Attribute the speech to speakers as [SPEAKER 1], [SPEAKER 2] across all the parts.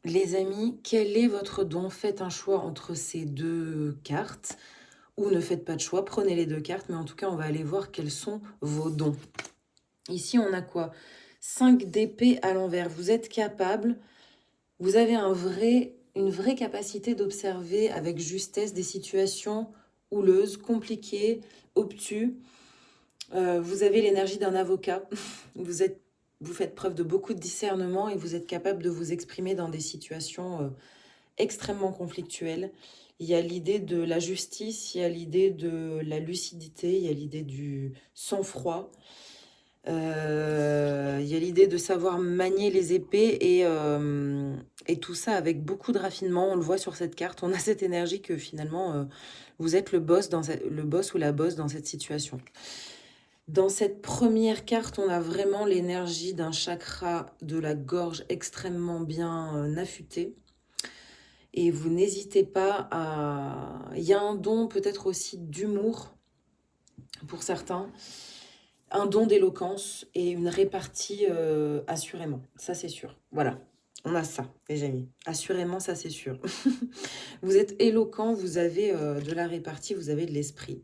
[SPEAKER 1] Les amis, quel est votre don? Faites un choix entre ces 2 cartes ou ne faites pas de choix, prenez les 2 cartes, mais en tout cas, on va aller voir quels sont vos dons. Ici, on a quoi? 5 d'épée à l'envers. Vous êtes capable, vous avez une vraie capacité d'observer avec justesse des situations houleuses, compliquées, obtus. Vous avez l'énergie d'un avocat. Vous faites preuve de beaucoup de discernement et vous êtes capable de vous exprimer dans des situations extrêmement conflictuelles. Il y a l'idée de la justice, il y a l'idée de la lucidité, il y a l'idée du sang-froid, il y a l'idée de savoir manier les épées et tout ça avec beaucoup de raffinement. On le voit sur cette carte, on a cette énergie que finalement, vous êtes le boss ou la boss dans cette situation. Dans cette première carte, on a vraiment l'énergie d'un chakra de la gorge extrêmement bien affûté. Et vous n'hésitez pas à... Il y a un don peut-être aussi d'humour pour certains, un don d'éloquence et une répartie assurément. Ça, c'est sûr. Voilà, on a ça, les amis. Assurément, ça, c'est sûr. Vous êtes éloquent, vous avez de la répartie, vous avez de l'esprit.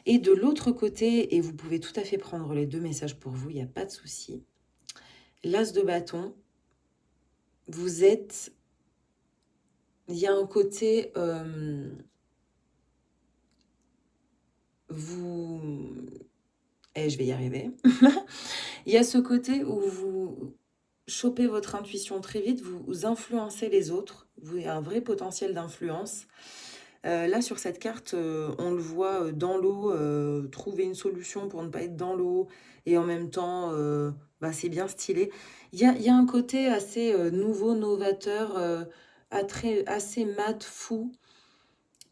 [SPEAKER 1] Et de l'autre côté, et vous pouvez tout à fait prendre les 2 messages pour vous, il n'y a pas de souci. L'as de bâton, vous êtes... Il y a un côté... je vais y arriver. Il y a ce côté où vous chopez votre intuition très vite, vous influencez les autres, vous avez un vrai potentiel d'influence. Là, sur cette carte, on le voit dans l'eau, trouver une solution pour ne pas être dans l'eau, et en même temps, c'est bien stylé. Il y a un côté assez nouveau, novateur, assez mat, fou.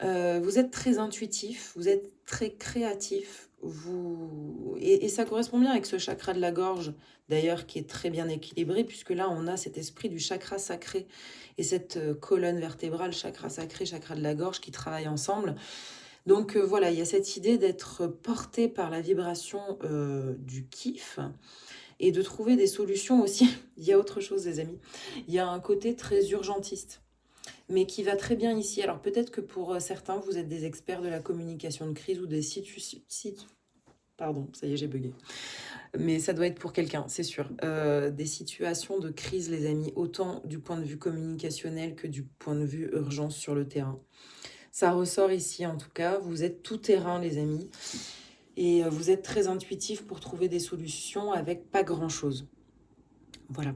[SPEAKER 1] Vous êtes très intuitif, vous êtes très créatif, et ça correspond bien avec ce chakra de la gorge, d'ailleurs, qui est très bien équilibré, puisque là, on a cet esprit du chakra sacré et cette colonne vertébrale, chakra sacré, chakra de la gorge, qui travaillent ensemble. Donc voilà, il y a cette idée d'être porté par la vibration du kiff et de trouver des solutions aussi. Il y a autre chose, les amis. Il y a un côté très urgentiste, mais qui va très bien ici. Alors peut-être que pour certains, vous êtes des experts de la communication de crise ou des pardon, ça y est, j'ai bugué. Mais ça doit être pour quelqu'un, c'est sûr. Des situations de crise, les amis, autant du point de vue communicationnel que du point de vue urgence sur le terrain. Ça ressort ici, en tout cas. Vous êtes tout terrain, les amis. Et vous êtes très intuitif pour trouver des solutions avec pas grand-chose. Voilà.